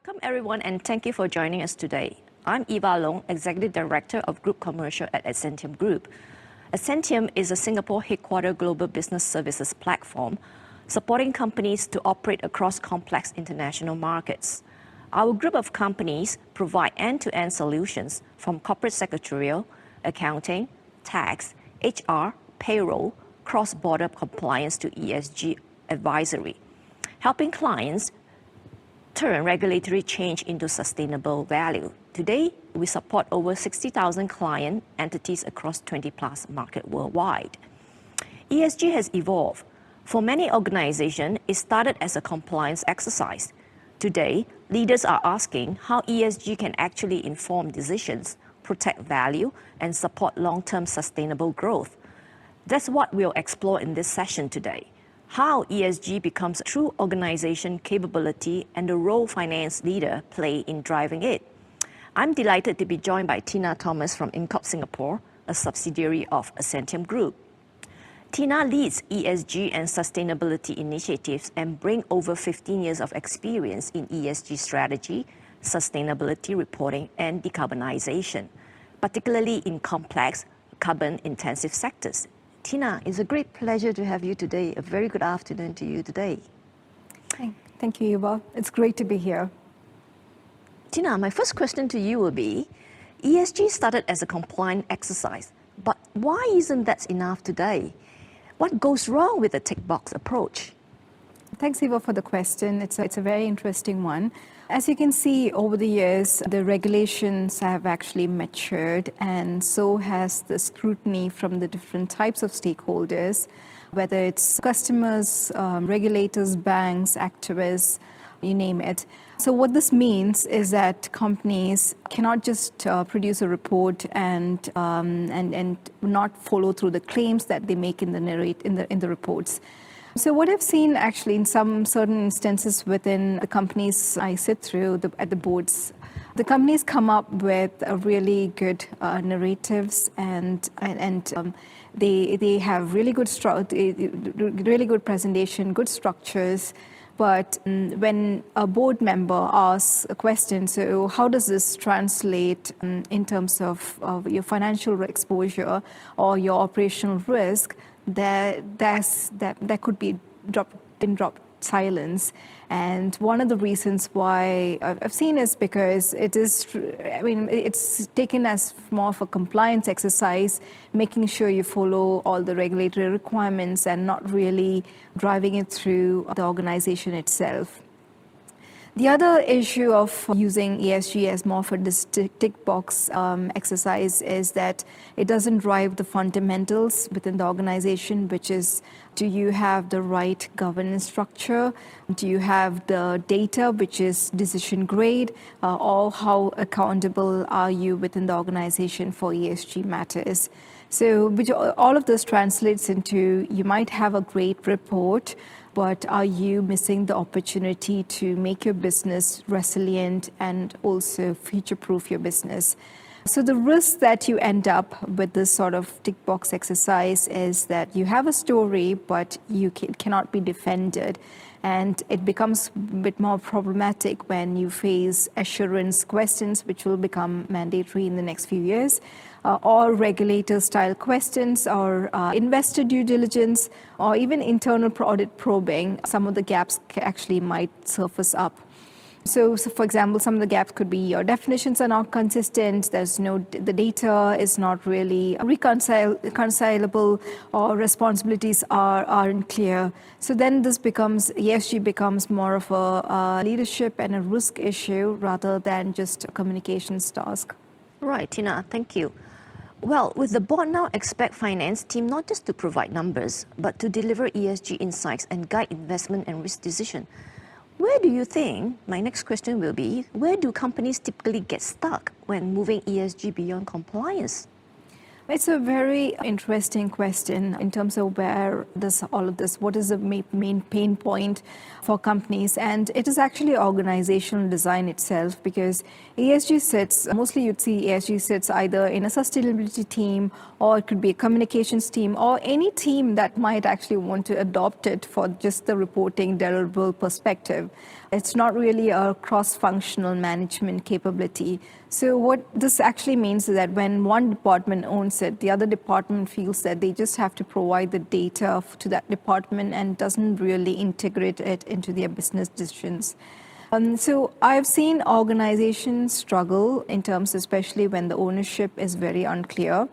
Welcome everyone and thank you for joining us today. I'm Eva Long, Executive Director of Group Commercial at Ascentium Group. Ascentium is a Singapore headquartered global business services platform supporting companies to operate across complex international markets. Our group of companies provide end-to-end solutions from corporate secretarial, accounting, tax, HR, payroll, cross-border compliance to ESG advisory, helping clients turn regulatory change into sustainable value. Today, we support over 60,000 client entities across 20+ markets worldwide. ESG has evolved. For many organizations, it started as a compliance exercise. Today, leaders are asking how ESG can actually inform decisions, protect value, and support long-term sustainable growth. That's what we'll explore in this session today. How ESG becomes a true organization capability and the role finance leader play in driving it. I'm delighted to be joined by Tina Thomas from Incorp Singapore, a subsidiary of Ascentium Group. Tina leads ESG and sustainability initiatives and brings over 15 years of experience in ESG strategy, sustainability reporting, and decarbonization, particularly in complex, carbon-intensive sectors. Tina, it's a great pleasure to have you today. A very good afternoon to you today. Thank you, Eva. It's great to be here. Tina, my first question to you will be, ESG started as a compliance exercise, but why isn't that enough today? What goes wrong with the tick box approach? Thanks, Eva, for the question. It's a very interesting one. As you can see, over the years, the regulations have actually matured, and so has the scrutiny from the different types of stakeholders, whether it's customers, regulators, banks, activists, you name it. So what this means is that companies cannot just produce a report and not follow through the claims that they make in the reports. So what I've seen actually in some certain instances within the companies I sit through at the boards, the companies come up with really good narratives and they have really good presentation, good structures. But when a board member asks a question, so how does this translate in terms of your financial exposure or your operational risk, there could be drop silence. And one of the reasons why I've seen is because it's taken as more of a compliance exercise, making sure you follow all the regulatory requirements and not really driving it through the organization itself. The other issue of using ESG as more of a tick box exercise is that it doesn't drive the fundamentals within the organization, which is, do you have the right governance structure? Do you have the data, which is decision grade? Or how accountable are you within the organization for ESG matters? So which all of this translates into, you might have a great report, but are you missing the opportunity to make your business resilient and also future-proof your business? So the risk that you end up with this sort of tick box exercise is that you have a story, but you cannot be defended. And it becomes a bit more problematic when you face assurance questions, which will become mandatory in the next few years, or regulator-style questions, or investor due diligence, or even internal audit probing. Some of the gaps actually might surface up. So for example, some of the gaps could be your definitions are not consistent, the data is not really reconcilable, or responsibilities aren't clear. So then ESG becomes more of a leadership and a risk issue rather than just a communications task. Right, Tina, thank you. Well, with the board now expect finance team not just to provide numbers, but to deliver ESG insights and guide investment and risk decision. Where do you think, my next question will be, where do companies typically get stuck when moving ESG beyond compliance? It's a very interesting question in terms of where all of this, what is the main pain point for companies? And it is actually organizational design itself, because ESG sits, mostly you'd see ESG sits either in a sustainability team, or it could be a communications team, or any team that might actually want to adopt it for just the reporting deliverable perspective. It's not really a cross-functional management capability. So what this actually means is that when one department owns it, the other department feels that they just have to provide the data to that department and doesn't really integrate it into their business decisions. So I've seen organizations struggle in terms, especially when the ownership is very unclear.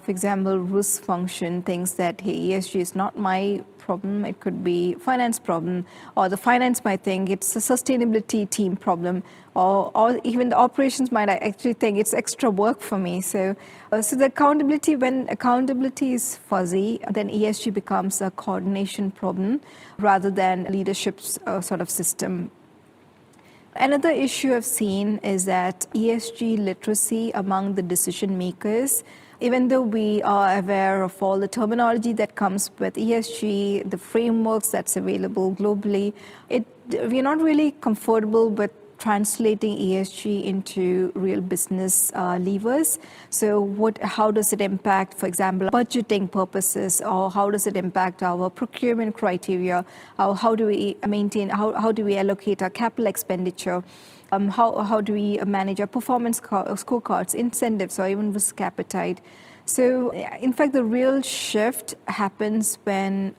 For example, risk function thinks that, hey, ESG is not my problem, it could be finance problem, or the finance might think it's a sustainability team problem, or even the operations might actually think it's extra work for me. So the accountability, when accountability is fuzzy, then ESG becomes a coordination problem rather than leadership's sort of system. Another issue I've seen is that ESG literacy among the decision makers, even though we are aware of all the terminology that comes with ESG, the frameworks that's available globally, we're not really comfortable with translating ESG into real business levers. So how does it impact, for example, budgeting purposes, or how does it impact our procurement criteria? How do we how do we allocate our capital expenditure? How do we manage our performance scorecards, incentives, or even risk appetite? So in fact, the real shift happens when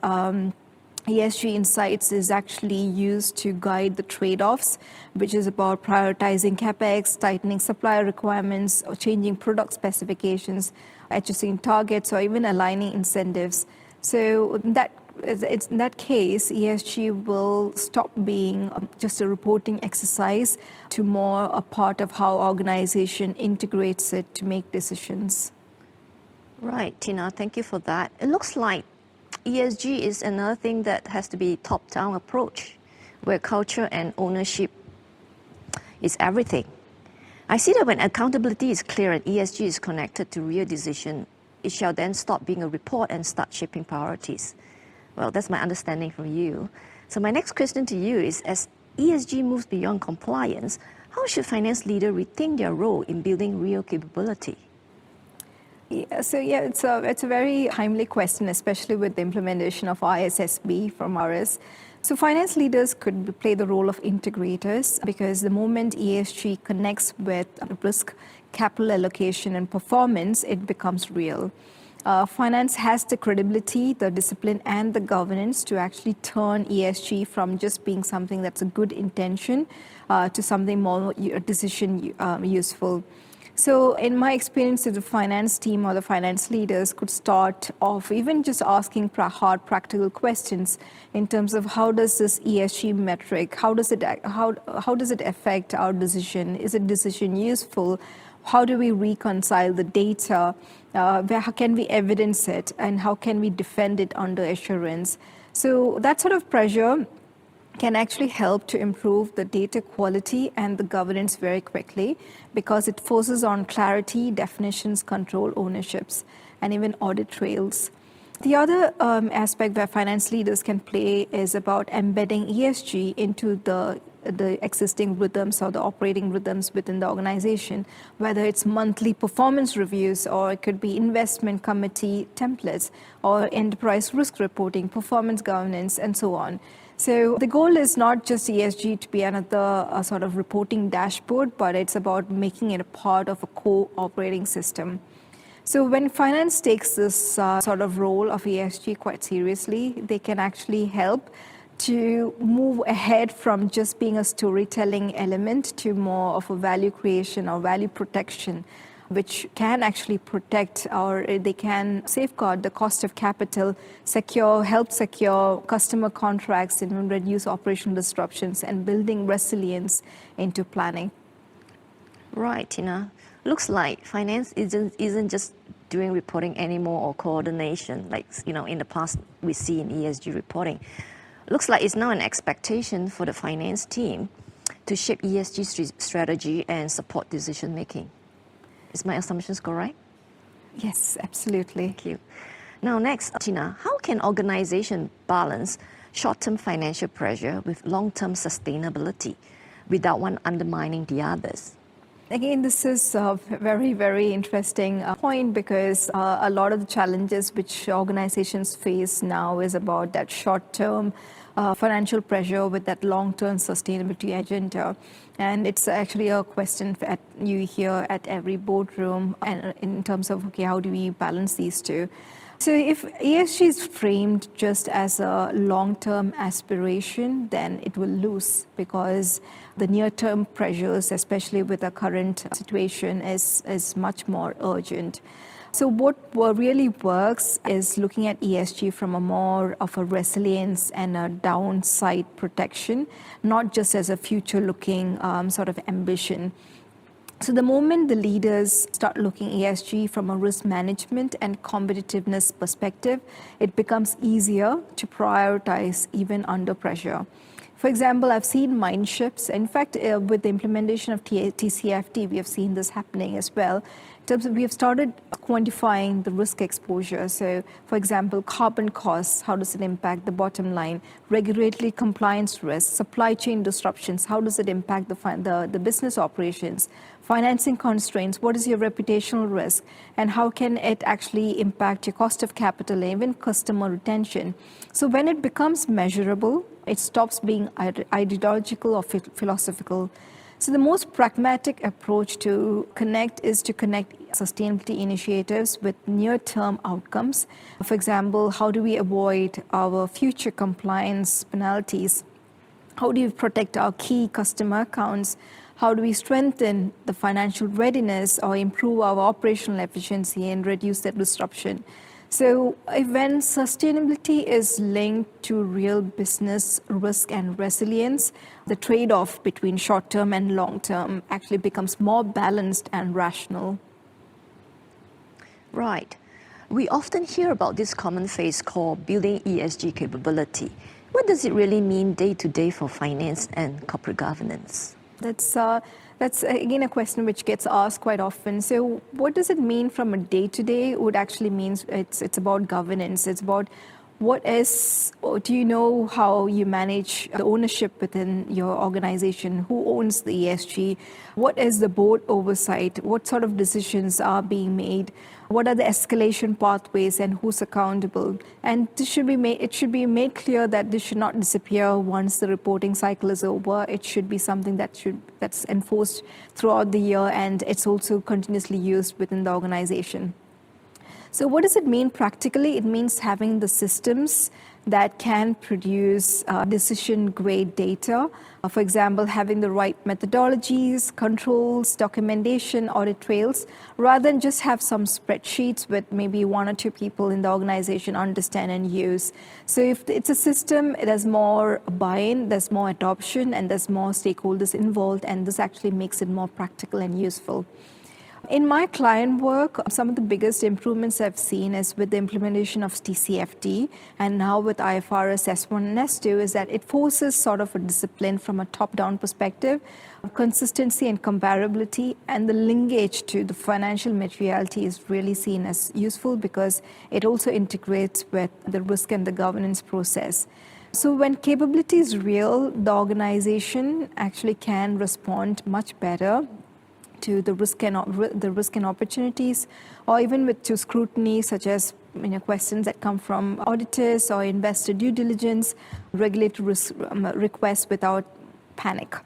ESG insights is actually used to guide the trade-offs, which is about prioritizing capex, tightening supplier requirements, or changing product specifications, adjusting targets, or even aligning incentives. So in that case, ESG will stop being just a reporting exercise to more a part of how organization integrates it to make decisions. Right, Tina, thank you for that. It looks like ESG is another thing that has to be top-down approach, where culture and ownership is everything. I see that when accountability is clear and ESG is connected to real decision, it shall then stop being a report and start shaping priorities. Well, that's my understanding from you. So my next question to you is, as ESG moves beyond compliance, how should finance leaders rethink their role in building real capability? It's a very timely question, especially with the implementation of ISSB from RS. So finance leaders could play the role of integrators, because the moment ESG connects with risk, capital allocation, and performance, it becomes real. Finance has the credibility, the discipline, and the governance to actually turn ESG from just being something that's a good intention to something more decision useful. So in my experience, the finance team or the finance leaders could start off even just asking hard practical questions in terms of, how does this ESG metric, how does it affect our decision? Is it decision useful? How do we reconcile the data? How can we evidence it? And how can we defend it under assurance? So that sort of pressure can actually help to improve the data quality and the governance very quickly, because it forces on clarity, definitions, control, ownerships, and even audit trails. The other aspect where finance leaders can play is about embedding ESG into the existing rhythms or the operating rhythms within the organization, whether it's monthly performance reviews, or it could be investment committee templates, or enterprise risk reporting, performance governance, and so on. So the goal is not just ESG to be another sort of reporting dashboard, but it's about making it a part of a core operating system. So when finance takes this sort of role of ESG quite seriously, they can actually help to move ahead from just being a storytelling element to more of a value creation or value protection, which can actually protect, or they can safeguard the cost of capital, help secure customer contracts, and reduce operational disruptions, and building resilience into planning. Right, Tina. Looks like finance isn't just doing reporting anymore or coordination, like in the past we see in ESG reporting. Looks like it's now an expectation for the finance team to shape ESG strategy and support decision making. Is my assumptions correct? Yes, absolutely. Thank you. Now next, Tina, how can organizations balance short-term financial pressure with long-term sustainability without one undermining the others? Again, this is a very, very interesting point because a lot of the challenges which organizations face now is about that short-term financial pressure with that long-term sustainability agenda. And it's actually a question that you hear at every boardroom and in terms of, okay, how do we balance these two? So if ESG is framed just as a long-term aspiration, then it will lose because the near-term pressures, especially with the current situation, is much more urgent. So what really works is looking at ESG from a more of a resilience and a downside protection, not just as a future-looking sort of ambition. So the moment the leaders start looking ESG from a risk management and competitiveness perspective, it becomes easier to prioritize even under pressure. For example, I've seen mind shifts. In fact, with the implementation of TCFD, we have seen this happening as well. In terms of, we have started quantifying the risk exposure. So, for example, carbon costs, how does it impact the bottom line? Regulatory compliance risks, supply chain disruptions, how does it impact the business operations? Financing constraints, what is your reputational risk? And how can it actually impact your cost of capital, even customer retention? So when it becomes measurable, it stops being ideological or philosophical. So the most pragmatic approach to connect is to connect sustainability initiatives with near-term outcomes. For example, how do we avoid our future compliance penalties? How do we protect our key customer accounts? How do we strengthen the financial readiness or improve our operational efficiency and reduce that disruption? So when sustainability is linked to real business risk and resilience, the trade-off between short-term and long-term actually becomes more balanced and rational. Right. We often hear about this common phrase called building ESG capability. What does it really mean day to day for finance and corporate governance? That's again a question which gets asked quite often. So what does it mean from a day-to-day? What actually means it's about governance. It's about do you know how you manage the ownership within your organization? Who owns the ESG? What is the board oversight? What sort of decisions are being made? What are the escalation pathways and who's accountable? And it should be made clear that this should not disappear once the reporting cycle is over. It should be something that's enforced throughout the year, and it's also continuously used within the organization. So what does it mean practically? It means having the systems that can produce decision-grade data. For example, having the right methodologies, controls, documentation, audit trails, rather than just have some spreadsheets with maybe one or two people in the organization understand and use. So if it's a system, it has more buy-in, there's more adoption, and there's more stakeholders involved, and this actually makes it more practical and useful. In my client work, some of the biggest improvements I've seen is with the implementation of TCFD and now with IFRS S1 and S2 is that it forces sort of a discipline from a top-down perspective, consistency and comparability, and the linkage to the financial materiality is really seen as useful because it also integrates with the risk and the governance process. So when capability is real, the organization actually can respond much better to the risk and opportunities, or even to scrutiny, such as questions that come from auditors or investor due diligence, regulatory requests without panic.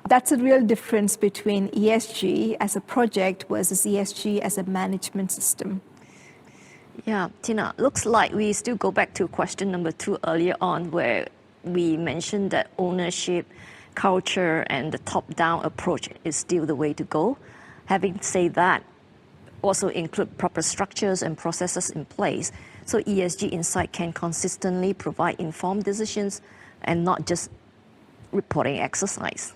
That's a real difference between ESG as a project versus ESG as a management system. Yeah, Tina, looks like we still go back to question number 2 earlier on, where we mentioned that ownership, culture, and the top-down approach is still the way to go. Having said that, also include proper structures and processes in place so ESG insight can consistently provide informed decisions and not just reporting exercise.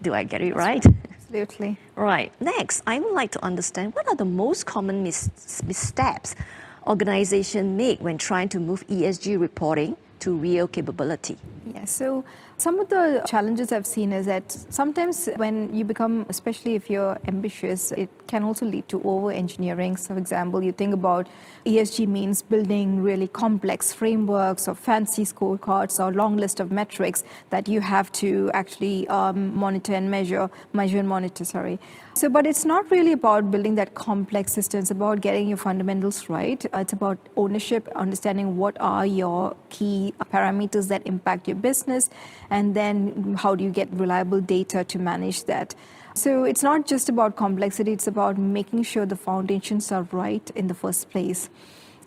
Do I get it right? Absolutely. Right. Next, I would like to understand what are the most common missteps organizations make when trying to move ESG reporting to real capability? Yeah, so Some of the challenges I've seen is that sometimes when you become, especially if you're ambitious, it can also lead to over-engineering. So, for example, you think about ESG means building really complex frameworks or fancy scorecards or long list of metrics that you have to actually monitor and measure and monitor, sorry. So, but it's not really about building that complex system. It's about getting your fundamentals right. It's about ownership, understanding what are your key parameters that impact your business, and then how do you get reliable data to manage that. So it's not just about complexity, it's about making sure the foundations are right in the first place.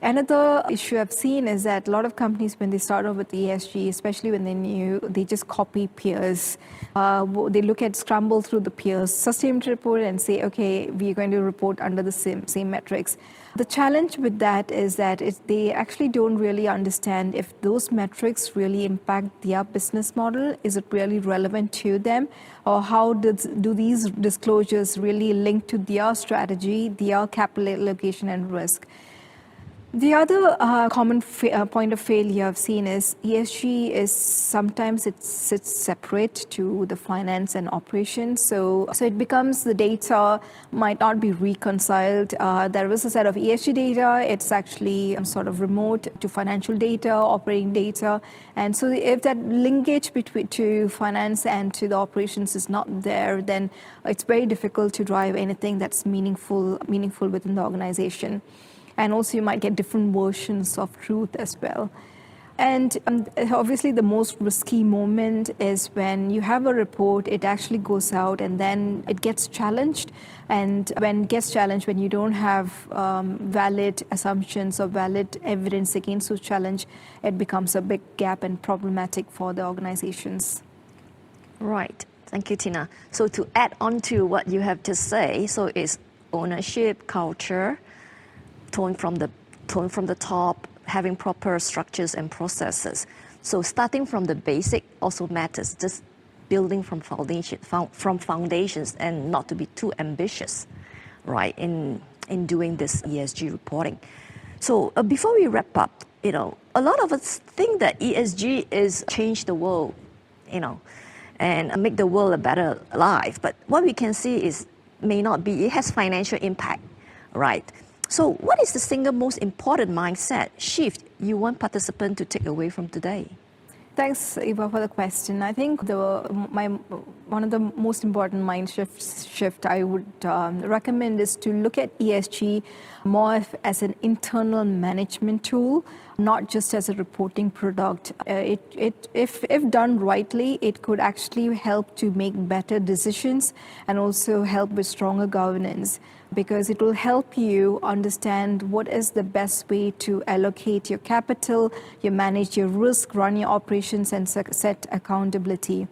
Another issue I've seen is that a lot of companies, when they start off with ESG, especially when they're new, they just copy peers. They look at, scramble through the peers' sustainability report and say, okay, we're going to report under the same metrics. The challenge with that is that they actually don't really understand if those metrics really impact their business model. Is it really relevant to them? Or how do these disclosures really link to their strategy, their capital allocation and risk? The other common point of failure I've seen is ESG is sometimes it sits separate to the finance and operations. So it becomes the data might not be reconciled. There is a set of ESG data. It's actually sort of remote to financial data, operating data. And so if that linkage between to finance and to the operations is not there, then it's very difficult to drive anything that's meaningful within the organization. And also you might get different versions of truth as well. And obviously the most risky moment is when you have a report, it actually goes out and then it gets challenged. And when it gets challenged, when you don't have valid assumptions or valid evidence against those challenge, it becomes a big gap and problematic for the organizations. Right. Thank you, Tina. So to add on to what you have to say, so it's ownership, culture, tone from the top, having proper structures and processes. So starting from the basic also matters, just building from foundations and not to be too ambitious, right, in doing this ESG reporting. So before we wrap up, a lot of us think that ESG is change the world, and make the world a better life. But what we can see is may not be, it has financial impact, right? So what is the single most important mindset shift you want participants to take away from today? Thanks, Eva, for the question. I think one of the most important mind shift I would recommend is to look at ESG more as an internal management tool, not just as a reporting product. If done rightly, it could actually help to make better decisions and also help with stronger governance, because it will help you understand what is the best way to allocate your capital, you manage your risk, run your operations, and set accountability.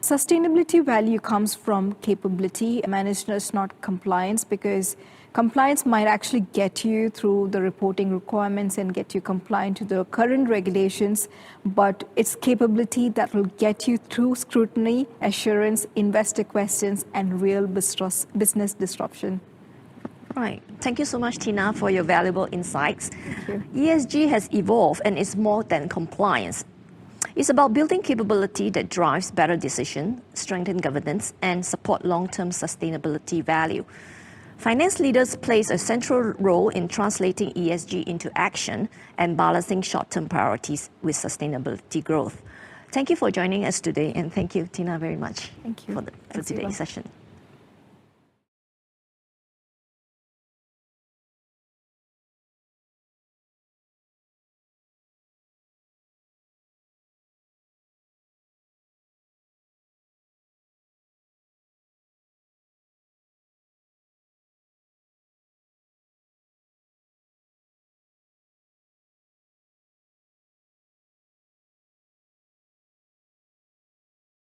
Sustainability value comes from capability. Management is not compliance, because compliance might actually get you through the reporting requirements and get you compliant to the current regulations, but it's capability that will get you through scrutiny, assurance, investor questions, and real business disruption. Right. Thank you so much, Tina, for your valuable insights. Thank you. ESG has evolved and is more than compliance. It's about building capability that drives better decision, strengthen governance, and support long-term sustainability value. Finance leaders play a central role in translating ESG into action and balancing short-term priorities with sustainability growth. Thank you for joining us today, and thank you, Tina, very much Thank you. for today's session.